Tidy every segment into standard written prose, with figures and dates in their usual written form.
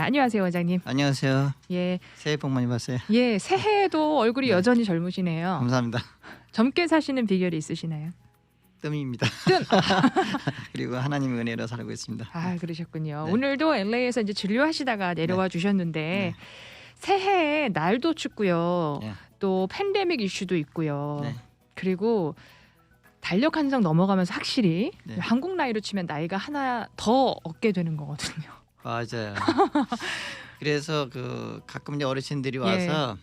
안녕하세요, 원장님. 안녕하세요. 예, 새해 복 많이 받으세요. 예, 새해에도 얼굴이 네. 여전히 젊으시네요. 감사합니다. 젊게 사시는 비결이 있으시나요? 뜸입니다. 뜸. 그리고 하나님의 은혜로 살고 있습니다. 아, 그러셨군요. 네. 오늘도 LA에서 이제 진료하시다가 내려와 주셨는데 네. 새해에 날도 춥고요. 네. 또 팬데믹 이슈도 있고요. 네. 그리고 달력 한 장 넘어가면서 확실히 네. 한국 나이로 치면 나이가 하나 더 얻게 되는 거거든요. 맞아요. 그래서 가끔 이제 어르신들이 와서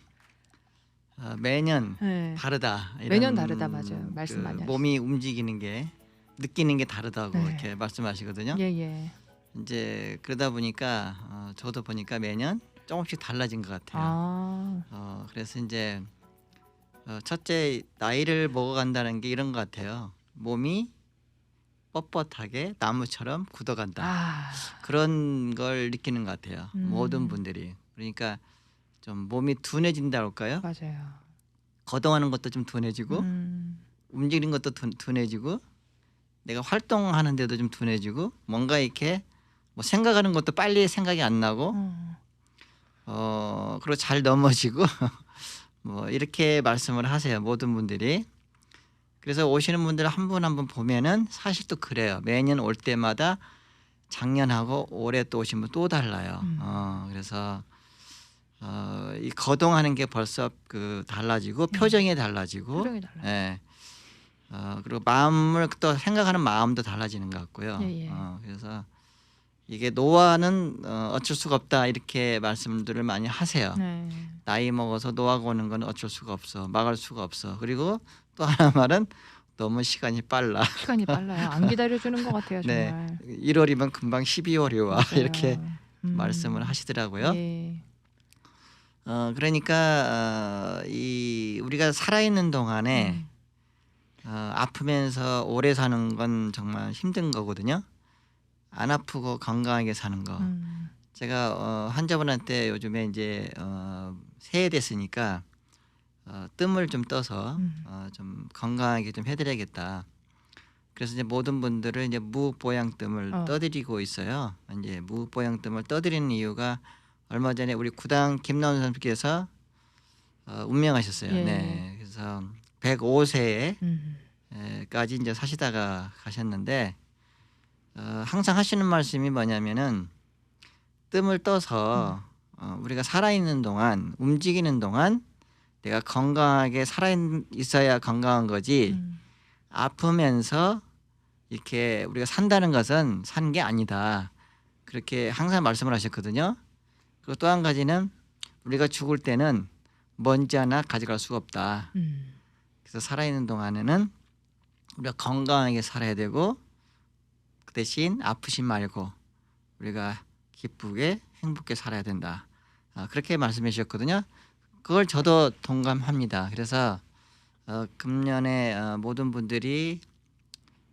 매년 네. 다르다. 이런 매년 다르다, 맞아요. 말씀 많이 몸이 움직이는 게 느끼는 게 다르다고 네. 이렇게 말씀하시거든요. 예. 이제 그러다 보니까 저도 보니까 매년 조금씩 달라진 것 같아요. 아, 그래서 이제 첫째 나이를 먹어간다는 게 이런 것 같아요. 몸이 뻣뻣하게 나무처럼 굳어간다. 아, 그런 걸 느끼는 것 같아요. 모든 분들이. 그러니까 좀 몸이 둔해진다 할까요? 맞아요. 거동하는 것도 좀 둔해지고 움직이는 것도 둔해지고 내가 활동하는데도 좀 둔해지고 뭔가 이렇게 뭐 생각하는 것도 빨리 생각이 안 나고 그리고 잘 넘어지고 뭐 이렇게 말씀을 하세요. 모든 분들이. 그래서 오시는 분들 한 분 한 분 보면은 사실 또 그래요. 매년 올 때마다 작년하고 올해 또 오신 분 또 달라요. 그래서 이 거동하는 게 벌써 달라지고 표정이 달라지고 표정이 달라요. 예. 그리고 마음을 또 생각하는 마음도 달라지는 것 같고요. 예. 그래서 이게 노화는 어쩔 수가 없다 이렇게 말씀들을 많이 하세요. 네. 나이 먹어서 노화가 오는 건 어쩔 수가 없어. 막을 수가 없어. 그리고 또 하나 말은 너무 시간이 빨라. 시간이 빨라요. 안 기다려주는 것 같아요, 정말. 네, 1월이면 금방 12월이 와. 맞아요. 이렇게 말씀을 하시더라고요. 예. 그러니까 우리가 살아있는 동안에 아프면서 오래 사는 건 정말 힘든 거거든요. 안 아프고 건강하게 사는 거. 제가 환자분한테 요즘에 이제 새해 됐으니까 뜸을 좀 떠서 좀 건강하게 좀 해드려야겠다. 그래서 이제 모든 분들을 이제 무보양뜸을 떠드리고 있어요. 이제 무보양뜸을 떠드리는 이유가 얼마 전에 우리 구당 김나훈 선수께서 운명하셨어요. 예. 네, 그래서 105세에 까지 이제 사시다가 가셨는데 항상 하시는 말씀이 뭐냐면은 뜸을 떠서 우리가 살아있는 동안 움직이는 동안 내가 건강하게 살아있어야 건강한 거지 아프면서 이렇게 우리가 산다는 것은 사는 게 아니다. 그렇게 항상 말씀을 하셨거든요. 그리고 또 한 가지는 우리가 죽을 때는 먼지 하나 가져갈 수가 없다. 그래서 살아있는 동안에는 우리가 건강하게 살아야 되고 그 대신 아프지 말고 우리가 기쁘게 행복하게 살아야 된다. 그렇게 말씀해 주셨거든요. 그걸 저도 동감합니다. 그래서 금년에 모든 분들이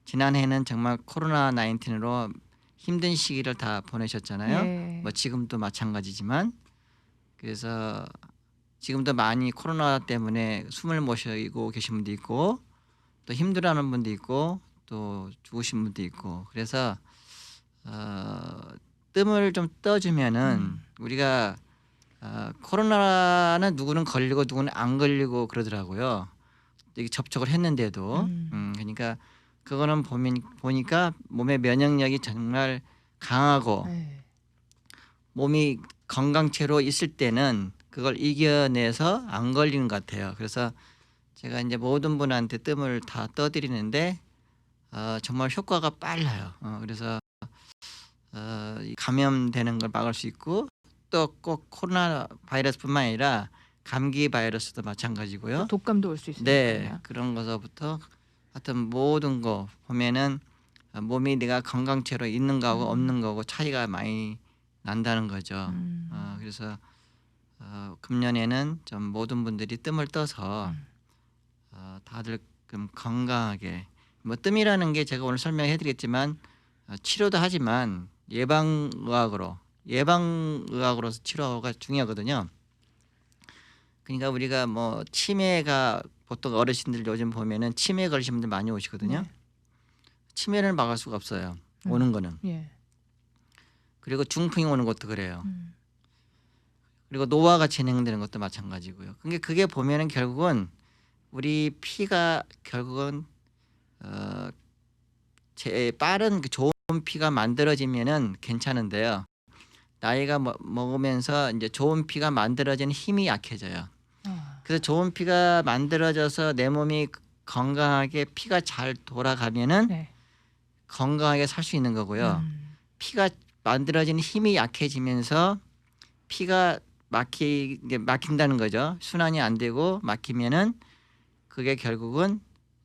지난해는 정말 코로나 19으로 힘든 시기를 다 보내셨잖아요. 예. 뭐 지금도 마찬가지지만 그래서 지금도 많이 코로나 때문에 숨을 못 쉬고 계신 분도 있고 또 힘들어하는 분도 있고 또 죽으신 분도 있고 그래서 뜸을 좀 떠주면은 우리가 코로나는 누구는 걸리고 누구는 안 걸리고 그러더라고요. 이게 접촉을 했는데도 그러니까 그거는 보니까 몸의 면역력이 정말 강하고 몸이 건강체로 있을 때는 그걸 이겨내서 안 걸리는 것 같아요. 그래서 제가 이제 모든 분한테 뜸을 다 떠드리는데 정말 효과가 빨라요. 그래서 감염되는 걸 막을 수 있고 또 꼭 코로나 바이러스뿐만 아니라 감기 바이러스도 마찬가지고요. 독감도 올 수 있으니까요. 네, 그런 것서부터 하여튼 모든 거 보면은 몸이 내가 건강체로 있는 거하고 없는 거하고 차이가 많이 난다는 거죠. 그래서 금년에는 좀 모든 분들이 뜸을 떠서 다들 좀 건강하게 뭐 뜸이라는 게 제가 오늘 설명해드리겠지만 치료도 하지만 예방의학으로서 치료가 중요하거든요. 그러니까 우리가 뭐 치매가 보통 어르신들 요즘 보면은 치매 걸리신 분들 많이 오시거든요. 치매를 막을 수가 없어요. 오는 거는. 예. 그리고 중풍이 오는 것도 그래요. 그리고 노화가 진행되는 것도 마찬가지고요. 그게 보면은 결국은 우리 피가 결국은 빠른 좋은 피가 만들어지면은 괜찮은데요. 나이가 먹으면서 이제 좋은 피가 만들어지는 힘이 약해져요. 그래서 좋은 피가 만들어져서 내 몸이 건강하게 피가 잘 돌아가면은 네. 건강하게 살 수 있는 거고요. 피가 만들어지는 힘이 약해지면서 피가 막힌다는 거죠. 순환이 안 되고 막히면은 그게 결국은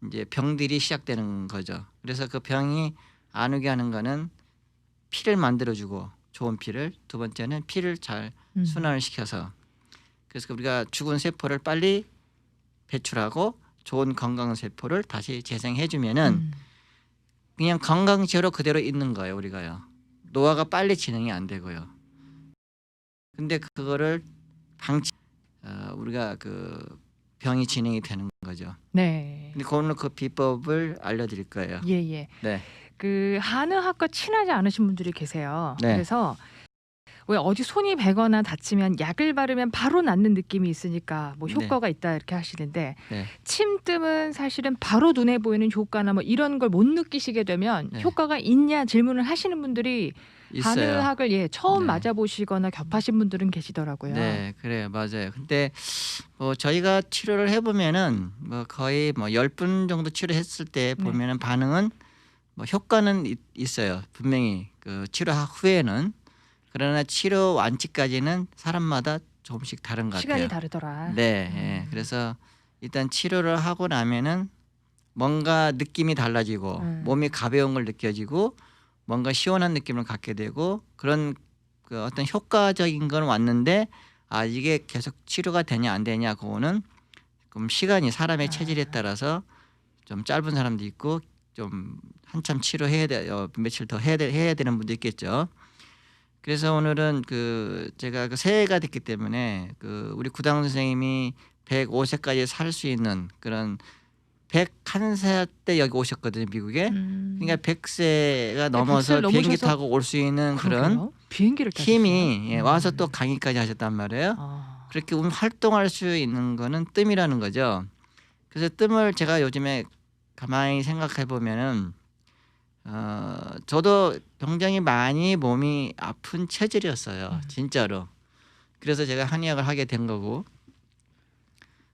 이제 병들이 시작되는 거죠. 그래서 그 병이 안 오게 하는 거는 피를 만들어주고 좋은 피를, 두 번째는 피를 잘 순환을 시켜서, 그래서 우리가 죽은 세포를 빨리 배출하고 좋은 건강 세포를 다시 재생해주면은 그냥 건강체로 그대로 있는 거예요. 우리가요. 노화가 빨리 진행이 안 되고요. 근데 그거를 우리가 그 병이 진행이 되는 거죠. 네. 근데 오늘 그 비법을 알려드릴 거예요. 예. 네. 그 한의학과 친하지 않으신 분들이 계세요. 네. 그래서 왜 어디 손이 베거나 다치면 약을 바르면 바로 낫는 느낌이 있으니까 뭐 효과가 있다 이렇게 하시는데 네. 침뜸은 사실은 바로 눈에 보이는 효과나 뭐 이런 걸 못 느끼시게 되면 네. 효과가 있냐 질문을 하시는 분들이 있어요. 한의학을 처음 네. 맞아보시거나 겹하신 분들은 계시더라고요. 네, 그래요, 맞아요. 근데 뭐 저희가 치료를 해보면은 뭐 거의 뭐 10분 정도 치료했을 때 보면은 반응은 뭐 효과는 있어요. 분명히 그 치료 후에는. 그러나 치료 완치까지는 사람마다 조금씩 다른 것 시간이 같아요. 다르더라. 네, 예. 그래서 일단 치료를 하고 나면은 뭔가 느낌이 달라지고 몸이 가벼운 걸 느껴지고 뭔가 시원한 느낌을 갖게 되고 그런 그 어떤 효과적인 건 왔는데 이게 계속 치료가 되냐 안 되냐 그거는 그럼 시간이 사람의 체질에 따라서 좀 짧은 사람도 있고 좀 한참 치료해야 돼 며칠 더 해야 되는 분도 있겠죠. 그래서 오늘은 그 제가 그 새해가 됐기 때문에 그 우리 구당 선생님이 105세까지 살 수 있는 그런 101세 때 여기 오셨거든요, 미국에. 그러니까 100세가 넘어서 비행기 타고 올 수 있는 그런 비행기를 힘이 와서 또 강의까지 하셨단 말이에요. 그렇게 활동할 수 있는 거는 뜸이라는 거죠. 그래서 뜸을 제가 요즘에 가만히 생각해 보면은 저도 굉장히 많이 몸이 아픈 체질이었어요. 진짜로. 그래서 제가 한의학을 하게 된 거고.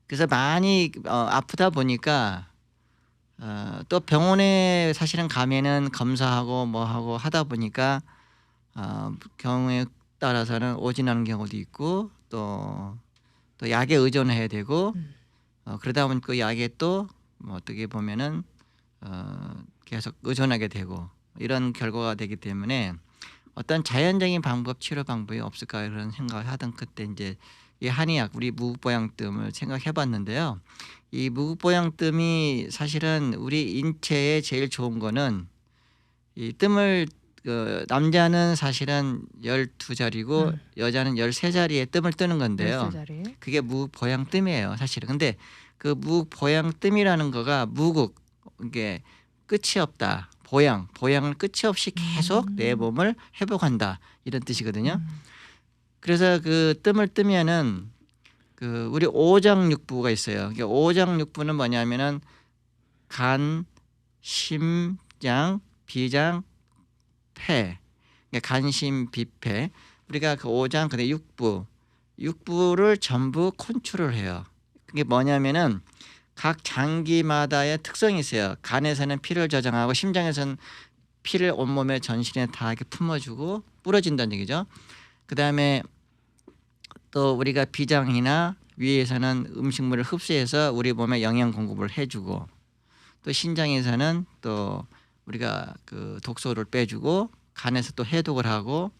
그래서 많이 아프다 보니까 또 병원에 사실은 가면은 검사하고 뭐 하고 하다 보니까 경우에 따라서는 오진하는 경우도 있고 또 약에 의존해야 되고 그러다 보니까 그 약에 또 뭐 어떻게 보면은 계속 의존하게 되고 이런 결과가 되기 때문에 어떤 자연적인 방법, 치료 방법이 없을까 이런 생각을 하던 그때 이제 이 한의학 우리 무국보양뜸을 생각해봤는데요. 이 무국보양뜸이 사실은 우리 인체에 제일 좋은 거는 이 뜸을 남자는 사실은 12자리고 여자는 13자리의 뜸을 뜨는 건데요. 13자리. 그게 무국보양뜸이에요, 사실은. 근데 그 무국보양뜸이라는 거가 무국 이게 끝이 없다. 보양은 끝이 없이 계속 내 몸을 회복한다 이런 뜻이거든요. 그래서 그 뜸을 뜨면은 그 우리 오장육부가 있어요. 오장육부는 뭐냐면은 간, 심장, 비장, 폐. 그러니까 간심, 비폐. 우리가 그 오장 근데 육부를 전부 컨트롤을 해요. 그게 뭐냐면은 각 장기마다의 특성이 있어요. 간에서는 피를 저장하고 심장에서는 피를 온몸에 전신에 다 이렇게 품어주고 뿌려진다는 얘기죠. 그다음에 또 우리가 비장이나 위에서는 음식물을 흡수해서 우리 몸에 영양 공급을 해주고 또 신장에서는 또 우리가 그 독소를 빼주고 간에서 또 해독을 하고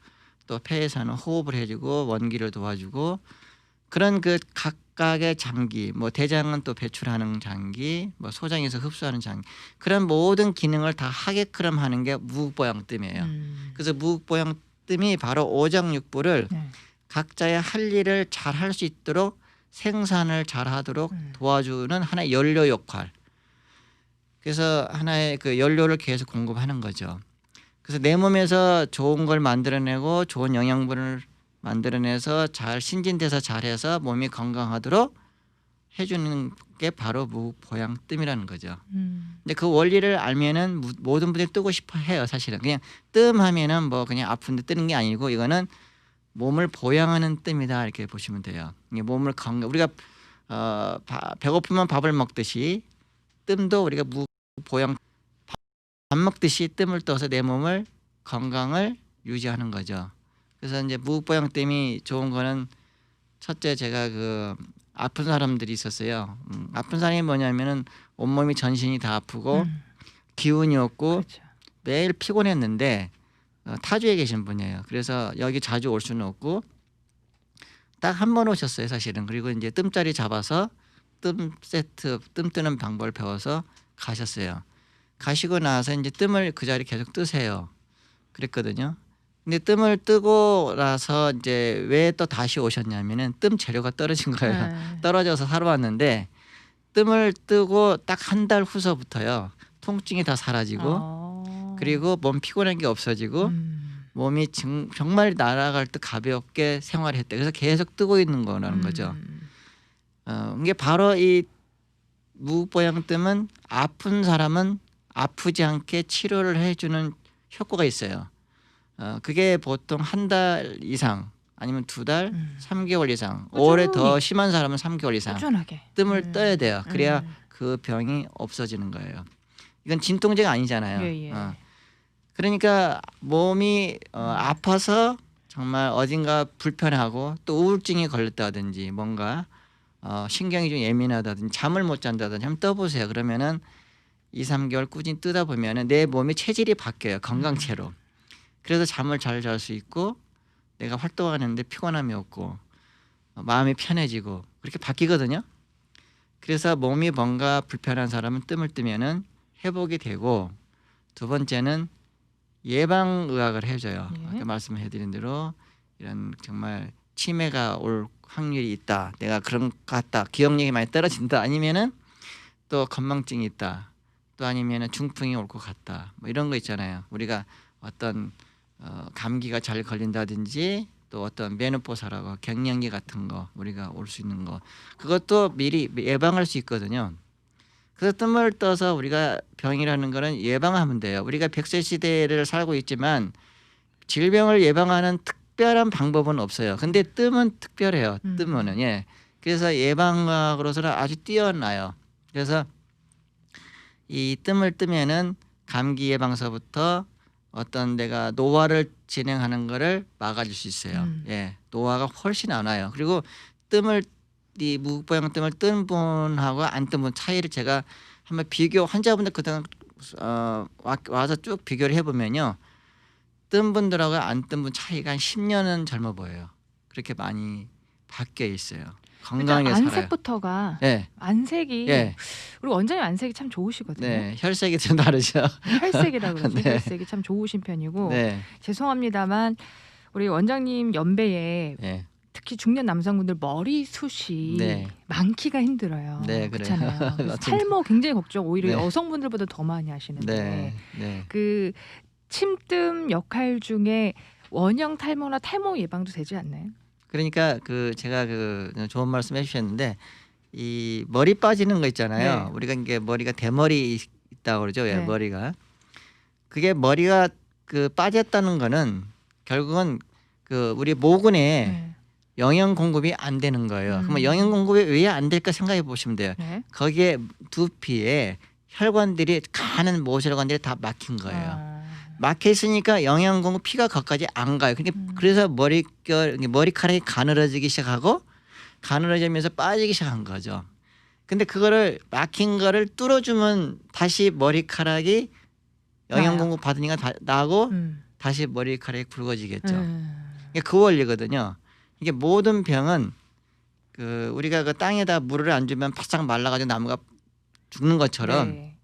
또 폐에서는 호흡을 해주고 원기를 도와주고 그런 그 각각의 장기 뭐 대장은 또 배출하는 장기 뭐 소장에서 흡수하는 장기 그런 모든 기능을 다 하게끔 하는 게 무국보양뜸이에요. 그래서 무국보양뜸이 바로 오장육부를 각자의 할 일을 잘 할 수 있도록 생산을 잘 하도록 도와주는 하나의 연료 역할. 그래서 하나의 그 연료를 계속 공급하는 거죠. 그래서 내 몸에서 좋은 걸 만들어내고 좋은 영양분을 만들어내서 잘 신진돼서 잘해서 몸이 건강하도록 해주는 게 바로 무보양뜸이라는 거죠. 근데 그 원리를 알면은 모든 분들이 뜨고 싶어 해요. 사실은 그냥 뜸 하면은 뭐 그냥 아픈데 뜨는 게 아니고 이거는 몸을 보양하는 뜸이다 이렇게 보시면 돼요. 이게 몸을 건강 우리가 배고프면 밥을 먹듯이 뜸도 우리가 무보양 밥 먹듯이 뜸을 떠서 내 몸을 건강을 유지하는 거죠. 그래서 이제 무보양뜸이 좋은 거는 첫째 제가 그 아픈 사람들이 있었어요. 아픈 사람이 뭐냐면은 온몸이 전신이 다 아프고 기운이 없고 그렇죠. 매일 피곤했는데 타주에 계신 분이에요. 그래서 여기 자주 올 수는 없고 딱 한 번 오셨어요, 사실은. 그리고 이제 뜸자리 잡아서 뜸 세트, 뜸 뜨는 방법을 배워서 가셨어요. 가시고 나서 이제 뜸을 그 자리 계속 뜨세요. 그랬거든요. 근데 뜸을 뜨고 나서 이제 왜 또 다시 오셨냐면은 뜸 재료가 떨어진 거예요. 네. 떨어져서 사러 왔는데 뜸을 뜨고 딱 한 달 후서부터요. 통증이 다 사라지고 그리고 몸 피곤한 게 없어지고 몸이 정말 날아갈 듯 가볍게 생활했대. 그래서 계속 뜨고 있는 거라는 거죠. 이게 바로 이 무보양뜸은 아픈 사람은 아프지 않게 치료를 해주는 효과가 있어요. 그게 보통 한 달 이상 아니면 2달, 3개월 이상, 오래 더 심한 사람은 3개월 이상 꾸준하게 뜸을 떠야 돼요. 그래야 그 병이 없어지는 거예요. 이건 진통제가 아니잖아요. 예, 예. 그러니까 몸이 아파서 정말 어딘가 불편하고 또 우울증이 걸렸다든지 뭔가 신경이 좀 예민하다든지 잠을 못 잔다든지 한번 떠보세요. 그러면은 2, 3개월 꾸준히 뜨다 보면은 내 몸의 체질이 바뀌어요. 건강체로. 그래서 잠을 잘 잘 수 있고 내가 활동하는데 피곤함이 없고 마음이 편해지고 그렇게 바뀌거든요. 그래서 몸이 뭔가 불편한 사람은 뜸을 뜨면은 회복이 되고 두 번째는 예방의학을 해줘요. 예. 아까 말씀해드린 대로 이런 정말 치매가 올 확률이 있다. 내가 그런 것 같다. 기억력이 많이 떨어진다. 아니면은 또 건망증이 있다. 또 아니면은 중풍이 올 것 같다. 뭐 이런 거 있잖아요. 우리가 어떤 감기가 잘 걸린다든지 또 어떤 메노포사라고 갱년기 같은 거 우리가 올 수 있는 거 그것도 미리 예방할 수 있거든요. 그래서 뜸을 떠서 우리가 병이라는 거는 예방하면 돼요. 우리가 100세 시대를 살고 있지만 질병을 예방하는 특별한 방법은 없어요. 근데 뜸은 특별해요. 뜸은 예. 그래서 예방학으로서는 아주 뛰어나요. 그래서 이 뜸을 뜨면은 감기 예방서부터 어떤 내가 노화를 진행하는 거를 막아줄 수 있어요. 예, 노화가 훨씬 안 와요. 그리고 뜸을 이 무보양 뜸을 뜬 분하고 안 뜬 분 차이를 제가 한번 비교 환자분들 그동안 와서 쭉 비교를 해보면요, 뜬 분들하고 안 뜬 분 차이가 한 10년은 젊어 보여요. 그렇게 많이 바뀌어 있어요. 건강하게 일단 살아요. 안색부터가 네, 안색이 예, 우리 원장님 안색이 참 좋으시거든요. 네, 혈색이 좀 다르죠. 혈색이라 그러죠. 네. 혈색이 참 좋으신 편이고 네, 죄송합니다만 우리 원장님 연배에 네, 특히 중년 남성분들 머리숱이 네. 많기가 힘들어요. 네, 그래요. 그렇잖아요. 그래서 어떤- 탈모 굉장히 걱정. 오히려 네. 여성분들보다 더 많이 하시는데 네, 네. 그 침뜸 역할 중에 원형 탈모나 탈모 예방도 되지 않나요? 그러니까 그 제가 그 좋은 말씀 해주셨는데 이 머리 빠지는 거 있잖아요. 네. 우리가 이게 머리가 대머리 있다고 그러죠. 예, 네. 머리가 그게 머리가 그 빠졌다는 거는 결국은 그 우리 모근에 네. 영양 공급이 안 되는 거예요. 그러면 영양 공급이 왜 안 될까 생각해 보시면 돼요. 네. 거기에 두피에 혈관들이 가는 모세혈관들이 다 막힌 거예요. 막혀 있으니까 영양 공급 피가 거기까지 안 가요. 그러니까 그래서 머리카락이 가늘어지기 시작하고 가늘어지면서 빠지기 시작한 거죠. 근데 그거를 막힌 거를 뚫어주면 다시 머리카락이 영양 나요. 공급 받으니까 나고 다시 머리카락이 굵어지겠죠. 이게 그 원리거든요. 이게 모든 병은 그 우리가 그 땅에다 물을 안 주면 바싹 말라가지고 나무가 죽는 것처럼 네.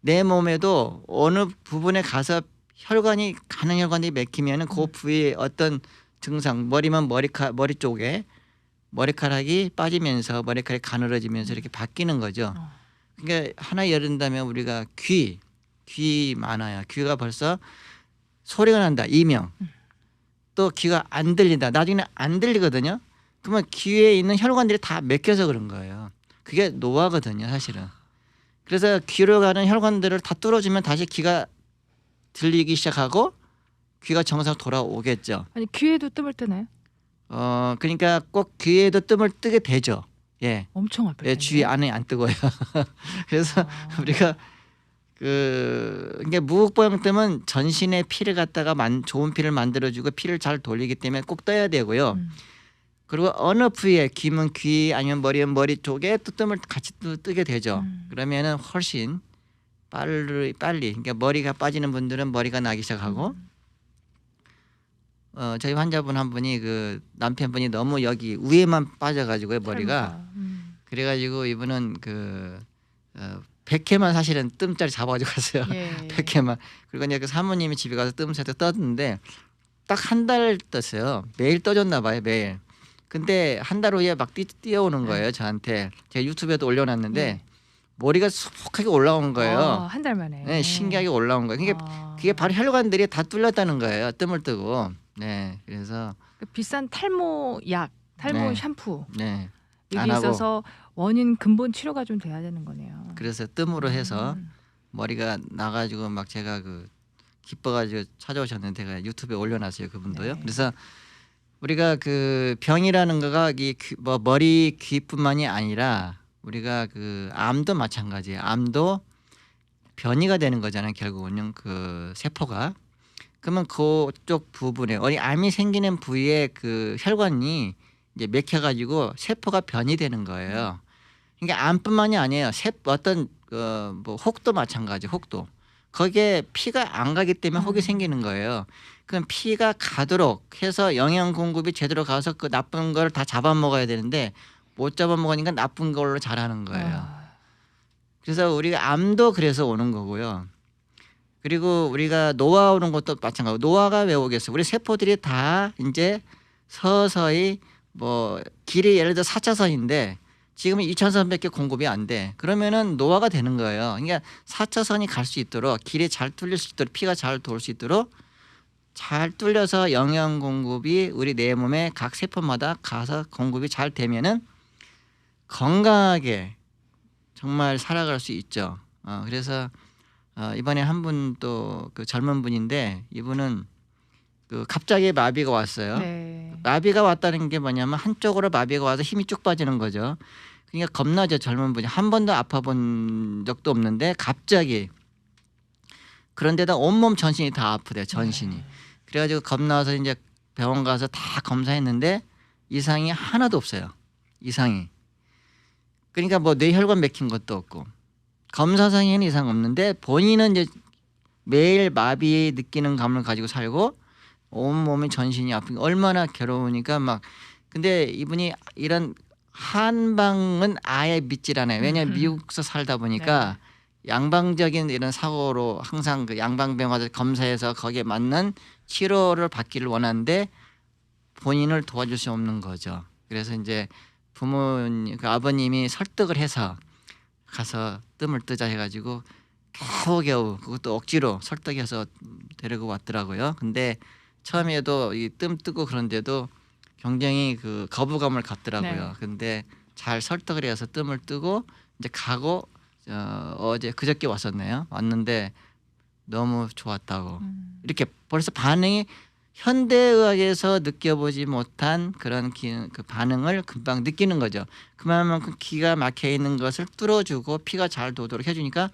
내 몸에도 어느 부분에 가서 혈관이 가는 혈관이 막히면은 그 부위에 어떤 증상 머리면 머리 쪽에 머리카락이 빠지면서 머리카락이 가늘어지면서 이렇게 바뀌는 거죠. 그러니까 하나 예를 든다면 우리가 귀 많아요. 귀가 벌써 소리가 난다. 이명. 또 귀가 안 들린다. 나중에 안 들리거든요. 그러면 귀에 있는 혈관들이 다 맥혀서 그런 거예요. 그게 노화거든요, 사실은. 그래서 귀로 가는 혈관들을 다 뚫어주면 다시 귀가 들리기 시작하고 귀가 정상으로 돌아오겠죠. 아니 귀에도 뜸을 뜨나요? 그러니까 꼭 귀에도 뜸을 뜨게 되죠. 예, 엄청 아플 예, 텐데. 주위 안에 안 뜨고요. 그래서 우리가 이게 무극보양 뜸은 전신에 피를 갖다가 좋은 피를 만들어주고 피를 잘 돌리기 때문에 꼭 떠야 되고요. 그리고 어느 부위에 귀면 귀 아니면 머리면 머리 쪽에 또 뜸을 같이 또 뜨게 되죠. 그러면은 훨씬 빨리 그러니까 머리가 빠지는 분들은 머리가 나기 시작하고 저희 환자분 한 분이 그 남편분이 너무 여기 위에만 빠져가지고요 머리가 그래가지고 이분은 그 100회만 사실은 뜸자리 잡아가지고 갔어요. 예. 100회만. 그리고 이제 그 사모님이 집에 가서 뜸 세트 떴는데 딱 한 달 떴어요. 매일 떠줬나 봐요 매일. 근데 한 달 후에 막 뛰어오는 거예요 저한테. 제가 유튜브에도 올려놨는데 머리가 수북하게 올라온 거예요. 한 달 만에. 네, 신기하게 올라온 거예요. 그게 바로 혈관들이 다 뚫렸다는 거예요. 뜸을 뜨고. 네, 그래서 그 비싼 탈모 약, 탈모 네. 샴푸 네, 여기 안 하고. 있어서 원인 근본 치료가 좀 돼야 되는 거네요. 그래서 뜸으로 해서 머리가 나가지고 막 제가 그 기뻐가지고 찾아오셨는데 제가 유튜브에 올려놨어요 그분도요. 네. 그래서 우리가 그 병이라는 거가 뭐 머리 귀뿐만이 아니라 우리가 그 암도 마찬가지예요. 암도 변이가 되는 거잖아요. 결국은요 그 세포가. 그러면 그쪽 부분에 암이 생기는 부위에 그 혈관이 이제 맥혀가지고 세포가 변이되는 거예요. 그러니까 암뿐만이 아니에요. 어떤 뭐 혹도 마찬가지. 혹도 거기에 피가 안 가기 때문에 혹이 생기는 거예요. 그럼 피가 가도록 해서 영양 공급이 제대로 가서 그 나쁜 걸 다 잡아먹어야 되는데 못 잡아먹으니까 나쁜 걸로 자라는 거예요. 그래서 우리가 암도 그래서 오는 거고요. 그리고 우리가 노화 오는 것도 마찬가지고 노화가 왜 오겠어요? 우리 세포들이 다 이제 서서히 뭐 길이 예를 들어 4차선인데 지금은 2차선밖에 공급이 안 돼. 그러면은 노화가 되는 거예요. 그러니까 4차선이 갈 수 있도록 길이 잘 뚫릴 수 있도록 피가 잘 돌 수 있도록 잘 뚫려서 영양 공급이 우리 내 몸에 각 세포마다 가서 공급이 잘 되면은 건강하게 정말 살아갈 수 있죠. 그래서 이번에 한 분 또 그 젊은 분인데 이분은 그 갑자기 마비가 왔어요. 네. 마비가 왔다는 게 뭐냐면 한쪽으로 마비가 와서 힘이 쭉 빠지는 거죠. 그러니까 겁나죠. 젊은 분이 한 번도 아파본 적도 없는데 갑자기 그런데다 온몸 전신이 다 아프대요. 전신이. 그래가지고 겁나서 이제 병원 가서 다 검사했는데 이상이 하나도 없어요. 이상이. 그러니까 뭐 뇌혈관 맥힌 것도 없고 검사상에는 이상 없는데 본인은 이제 매일 마비 느끼는 감을 가지고 살고 온몸이 전신이 아프니까 얼마나 괴로우니까 막 근데 이분이 이런 한방은 아예 믿질 않아요. 왜냐하면 미국에서 살다 보니까 양방적인 이런 사고로 항상 그 양방병 가서 검사해서 거기에 맞는 치료를 받기를 원하는데 본인을 도와줄 수 없는 거죠. 그래서 이제 부모님, 그 아버님이 설득을 해서 가서 뜸을 뜨자 해가지고 겨우겨우 그것도 억지로 설득해서 데리고 왔더라고요. 근데 처음에도 이 뜸 뜨고 그런데도 굉장히 그 거부감을 갖더라고요. 네. 근데 잘 설득을 해서 뜸을 뜨고 이제 가고 어제 그저께 왔었네요. 왔는데 너무 좋았다고. 이렇게 벌써 반응이 현대의학에서 느껴보지 못한 그런 그 반응을 금방 느끼는 거죠. 그만큼 기가 막혀 있는 것을 뚫어주고 피가 잘 도도록 해주니까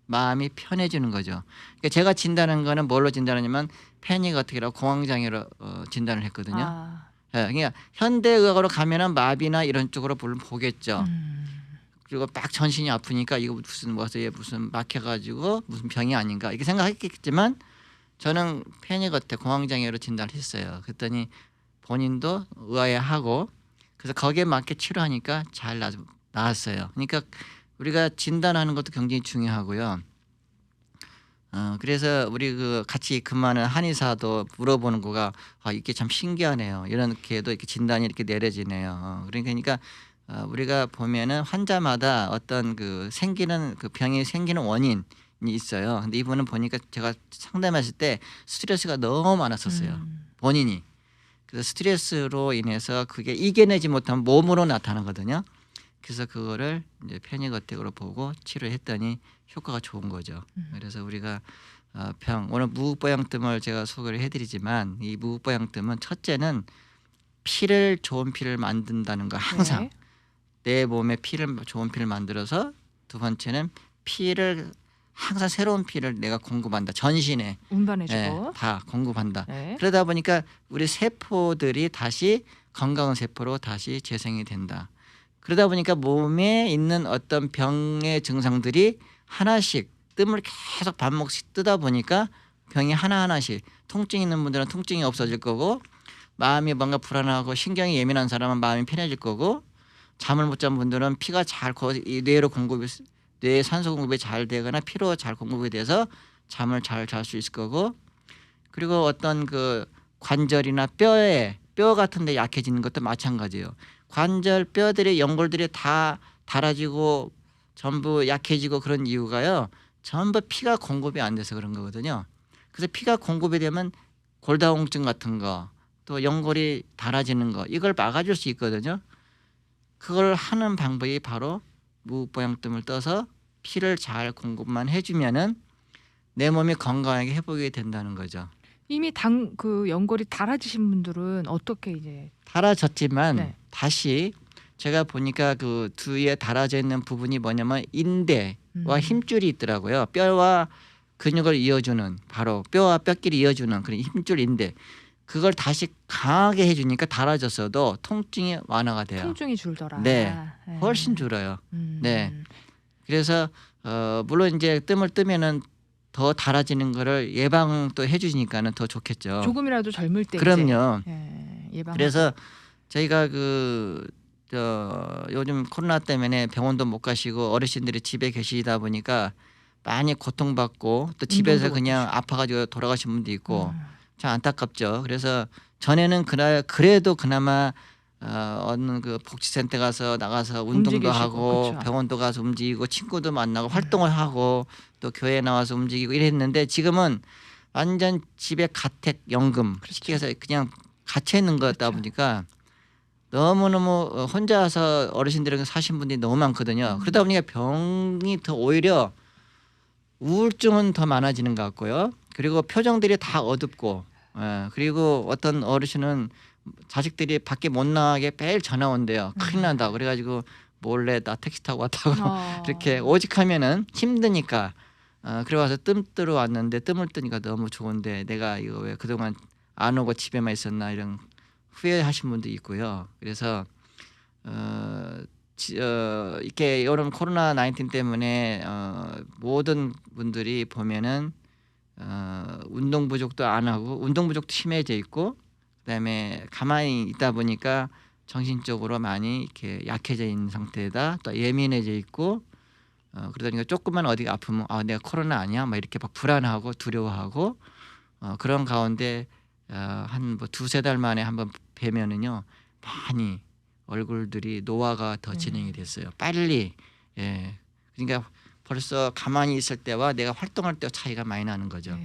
마음이 편해지는 거죠. 그러니까 제가 진단한 거는 뭘로 진단하냐면 패닉 어택이라고 공황장애로 진단을 했거든요. 예, 그러니까 현대의학으로 가면은 마비나 이런 쪽으로 물론 보겠죠. 그리고 막 전신이 아프니까 이거 무슨 막혀가지고 무슨 병이 아닌가 이렇게 생각했겠지만 저는 패닉 어택 공황장애로 진단을 했어요. 그랬더니 본인도 의아해하고 그래서 거기에 맞게 치료하니까 잘 나았어요. 그러니까 우리가 진단하는 것도 굉장히 중요하고요. 그래서 우리 그 같이 근무하는 한의사도 물어보는 거가 이게 참 신기하네요. 이렇게도 이렇게 진단이 이렇게 내려지네요. 그러니까 우리가 보면은 환자마다 어떤 그 생기는 그 병이 생기는 원인이 있어요. 근데 이분은 보니까 제가 상담했을 때 스트레스가 너무 많았었어요. 본인이. 그래서 스트레스로 인해서 그게 이겨내지 못하면 몸으로 나타나거든요. 그래서 그거를 이제 편익어택으로 보고 치료했더니 효과가 좋은 거죠. 그래서 우리가 오늘 무극보양뜸을 제가 소개를 해드리지만 이 무극보양뜸은 첫째는 좋은 피를 만든다는 거 항상 네. 내 몸에 좋은 피를 만들어서 두 번째는 피를 항상 새로운 피를 내가 공급한다. 전신에 운반해주고. 다 공급한다. 네. 그러다 보니까 우리 세포들이 다시 건강한 세포로 다시 재생이 된다. 그러다 보니까 몸에 있는 어떤 병의 증상들이 하나씩 뜸을 계속 반복씩 뜨다 보니까 병이 하나하나씩 통증이 있는 분들은 통증이 없어질 거고 마음이 뭔가 불안하고 신경이 예민한 사람은 마음이 편해질 거고 잠을 못 잔 분들은 피가 잘 뇌에 산소 공급이 잘 되거나 피로 잘 공급이 돼서 잠을 잘 잘 수 있을 거고 그리고 어떤 그 관절이나 뼈 같은 데 약해지는 것도 마찬가지예요. 관절 뼈들의 연골들이 다 닳아지고 전부 약해지고 그런 이유가요. 전부 피가 공급이 안 돼서 그런 거거든요. 그래서 피가 공급이 되면 골다공증 같은 거 또 연골이 닳아지는 거 이걸 막아줄 수 있거든요. 그걸 하는 방법이 바로 무극보양뜸을 떠서 피를 잘 공급만 해주면은 내 몸이 건강하게 회복이 된다는 거죠. 이미 그 연골이 닳아지신 분들은 어떻게 이제 닳아졌지만 네. 다시 제가 보니까 그 뒤에 닳아져 있는 부분이 뭐냐면 인대와 힘줄이 있더라고요. 뼈와 근육을 이어주는 바로 뼈와 뼈끼리 이어주는 그런 힘줄 인대. 그걸 다시 강하게 해주니까 닳아졌어도 통증이 완화가 돼요. 통증이 줄더라. 네, 훨씬 줄어요. 네, 그래서 물론 이제 뜸을 뜨면은 더 닳아지는 거를 예방도 해주니까는 더 좋겠죠. 조금이라도 젊을 때 그럼요. 이제 예방. 그래서 저희가 요즘 코로나 때문에 병원도 못 가시고 어르신들이 집에 계시다 보니까 많이 고통받고 또 집에서 운동도 못 그냥 하시고. 아파가지고 돌아가신 분도 있고 참 안타깝죠. 그래서 전에는 그래도 그나마 어느 그 복지센터 가서 나가서 운동도 움직이시고, 하고 그쵸. 병원도 가서 움직이고 친구도 만나고 활동을 하고 또 교회 나와서 움직이고 이랬는데 지금은 완전 집에 가택연금 쉽게 해서 그냥 갇혀 있는 거다 그렇죠. 보니까 너무너무 혼자서 어르신들은 사신 분들이 너무 많거든요. 그러다 보니까 병이 더 오히려 우울증은 더 많아지는 것 같고요. 그리고 표정들이 다 어둡고 그리고 어떤 어르신은 자식들이 밖에 못 나가게 매일 전화 온대요. 큰일 난다. 그래가지고 몰래 나 택시 타고 왔다고 이렇게 오직하면은 힘드니까 그래 와서 뜸 뜨러 왔는데 뜸을 뜨니까 너무 좋은데 내가 이거 왜 그동안 안 오고 집에만 있었나 이런 후회하신 분도 있고요. 그래서 이렇게 여름 코로나 19 때문에 모든 분들이 보면은 운동 부족도 안 하고 운동 부족도 심해져 있고 그다음에 가만히 있다 보니까 정신적으로 많이 이렇게 약해져 있는 상태에다 또 예민해져 있고 그러다 보니까 조금만 어디가 아프면 내가 코로나 아니야 막 이렇게 막 불안하고 두려워하고 그런 가운데 한 뭐 두세 달 만에 한번 뵈면은요 많이 얼굴들이 노화가 더 진행이 됐어요. 빨리. 그러니까 벌써 가만히 있을 때와 내가 활동할 때와 차이가 많이 나는 거죠.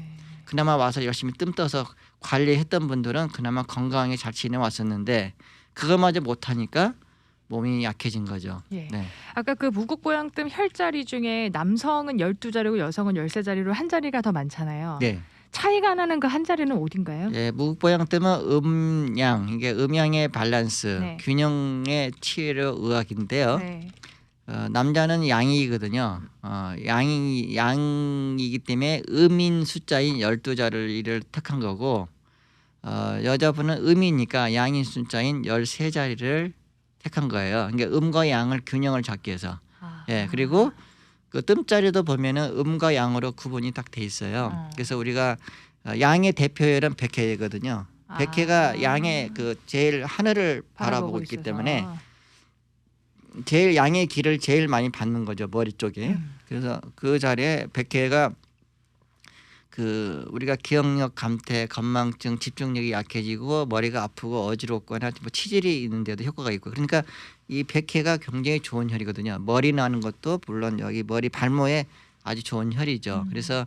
그나마 와서 열심히 뜸 떠서 관리했던 분들은 그나마 건강하게 잘 지내왔었는데 그거마저 못하니까 몸이 약해진 거죠. 예. 네. 아까 그 무극보양뜸 혈자리 중에 남성은 12자리고 여성은 13자리로 한 자리가 더 많잖아요. 네. 차이가 나는 그 한 자리는 어딘가요? 예, 무극보양뜸은 음양, 이게 음양의 밸런스, 네. 균형의 치료 의학인데요. 네. 남자는 양이거든요. 양이기 때문에 음인 숫자인 12자리를 택한 거고 여자분은 음이니까 양인 숫자인 13자리를 택한 거예요. 그러니까 음과 양을 균형을 잡기 위해서. 예, 그리고 그 뜸자리도 보면은 음과 양으로 구분이 딱 돼 있어요. 그래서 우리가 양의 대표열은 백회거든요. 백회가 양의 그 제일 하늘을 바라보고 있기 있어서. 때문에 제일 양의 길을 제일 많이 받는 거죠, 머리 쪽에. 그래서 그 자리에 백회가 그 우리가 기억력 감퇴, 건망증, 집중력이 약해지고 머리가 아프고 어지럽거나 뭐 치질이 있는데도 효과가 있고 그러니까 이 백회가 굉장히 좋은 혈이거든요. 머리 나는 것도 물론 여기 머리 발모에 아주 좋은 혈이죠. 그래서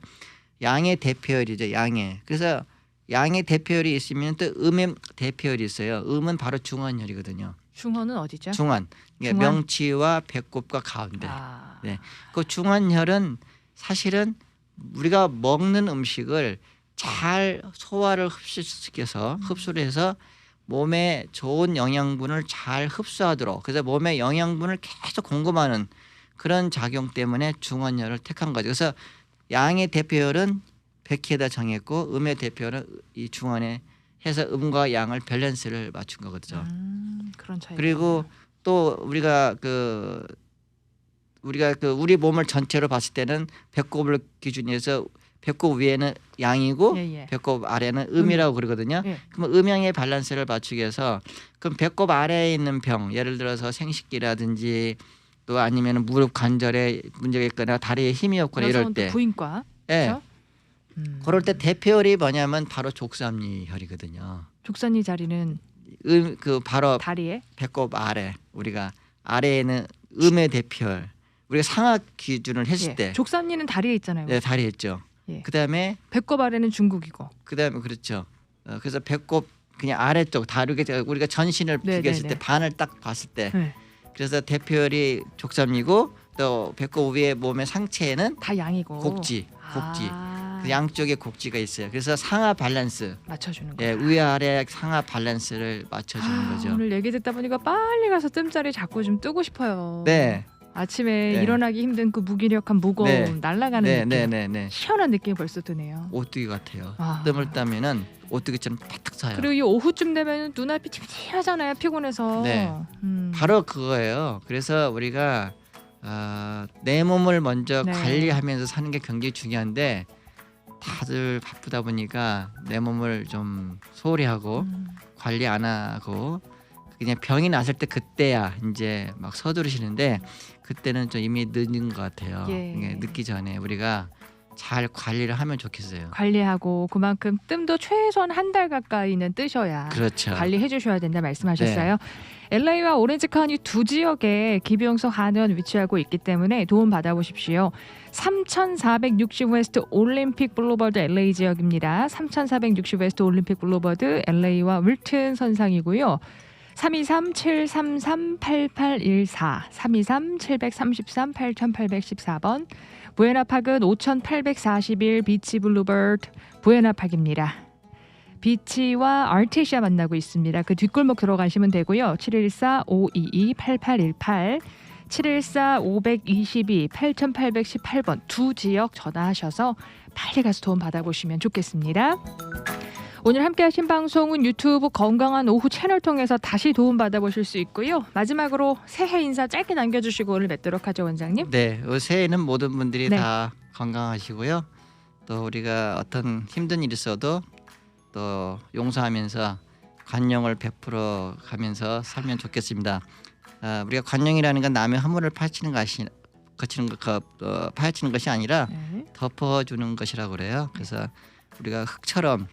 양의 대표혈이죠. 양의. 그래서 양의 대표열이 있으면 또 음의 대표열이 있어요. 음은 바로 중원혈이거든요. 중원은 어디죠? 중원. 그러니까 중원? 명치와 배꼽과 가운데. 아. 네. 그 중원혈은 사실은 우리가 먹는 음식을 잘 소화를 흡수시켜서 흡수를 해서 몸에 좋은 영양분을 잘 흡수하도록 그래서 몸에 영양분을 계속 공급하는 그런 작용 때문에 중원혈을 택한 거죠. 그래서 양의 대표혈은 백희에다 정했고 음의 대표혈은 이 중원에 해서 음과 양을 밸런스를 맞춘 거거든요. 그런 차이. 그리고 또 우리가 우리 몸을 전체로 봤을 때는 배꼽을 기준으로 해서 배꼽 위에는 양이고 예, 예. 배꼽 아래는 음이라고 그러거든요. 예. 그러면 음양의 밸런스를 맞추기 위해서 그럼 배꼽 아래에 있는 병 예를 들어서 생식기라든지 또 아니면 무릎 관절에 문제가 있거나 다리에 힘이 없거나 이럴 여성은 또 때 부인과. 예. 그렇죠? 그럴 때 대표혈이 뭐냐면 바로 족삼리혈이거든요. 족산이 자리는 바로 다리에. 배꼽 아래 우리가 아래에는 음의 대표혈 우리가 상하 기준을 했을 예. 때 족산리는 다리에 있잖아요. 네, 다리 했죠. 예. 그다음에 배꼽 아래는 중국이고. 그렇죠. 그래서 배꼽 그냥 아래쪽 다르게 우리가 전신을 네, 비교했을 네, 때 네. 반을 딱 봤을 때 네. 그래서 대표혈이 족삼이고 또 배꼽 위에 몸의 상체에는 다 양이고. 곡지 아. 그 양쪽에 곡지가 있어요. 그래서 상하 밸런스 맞춰주는 예, 거예요. 위아래 상하 밸런스를 맞춰주는 거죠. 오늘 얘기 듣다 보니까 빨리 가서 뜸자리 자꾸 좀 뜨고 싶어요. 네, 아침에 네. 일어나기 힘든 그 무기력한 무거움 네. 날아가는 네, 느낌. 네, 네, 네. 시원한 느낌이 벌써 드네요. 오뚜기 같아요. 아. 뜸을 따면은 오뚜기처럼 팍팍 사요. 그리고 이 오후쯤 되면 눈앞이 찜찜하잖아요. 피곤해서. 네. 바로 그거예요. 그래서 우리가 내 몸을 먼저 네. 관리하면서 사는 게 굉장히 중요한데 다들 바쁘다 보니까 내 몸을 좀 소홀히 하고 관리 안 하고 그냥 병이 났을 때 그때야 이제 막 서두르시는데 그때는 좀 이미 늦은 것 같아요. 예. 이게 늦기 전에 우리가 잘 관리를 하면 좋겠어요. 관리하고 그만큼 뜸도 최소한 한 달 가까이는 뜨셔야 그렇죠. 관리해 주셔야 된다 말씀하셨어요. LA와 오렌지 카운티 두 지역에 기병석 한의원 위치하고 있기 때문에 도움 받아보십시오. 3460 웨스트 올림픽 블루버드 LA 지역입니다. 3460 웨스트 올림픽 블루버드 LA와 윌튼 선상이고요. 323-733-8814 323-733-8814번 부에나팍은 5841 비치 블루버드 부에나팍입니다. 비치와 아르테시아 만나고 있습니다. 그 뒷골목 들어가시면 되고요. 714-522-8818 714-522-8818번 두 지역 전화하셔서 빨리 가서 도움 받아보시면 좋겠습니다. 오늘 함께하신 방송은 유튜브 건강한 오후 채널 통해서 다시 도움 받아보실 수 있고요. 마지막으로 새해 인사 짧게 남겨주시고 오늘 뵙도록 하죠, 원장님. 네, 새해에는 모든 분들이 네. 다 건강하시고요. 또 우리가 어떤 힘든 일이 있어도 또 용서하면서 관용을 베풀어 가면서 살면 좋겠습니다. 우리가 관용이라는 건 남의 허물을 파헤치는 것이 아니라 네. 덮어주는 것이라고 그래요. 그래서 우리가 흙처럼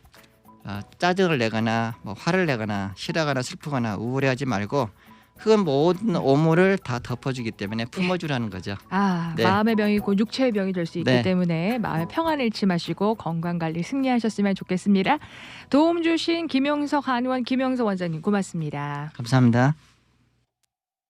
짜증을 내거나 뭐 화를 내거나 싫어하거나 슬프거나 우울해하지 말고 흙은 모든 오물을 다 덮어주기 때문에 품어주라는 거죠. 네. 마음의 병이 곧 육체의 병이 될 수 있기 네. 때문에 마음의 평안을 잃지 마시고 건강관리 승리하셨으면 좋겠습니다. 도움 주신 김용석 한의원 김용석 원장님 고맙습니다. 감사합니다.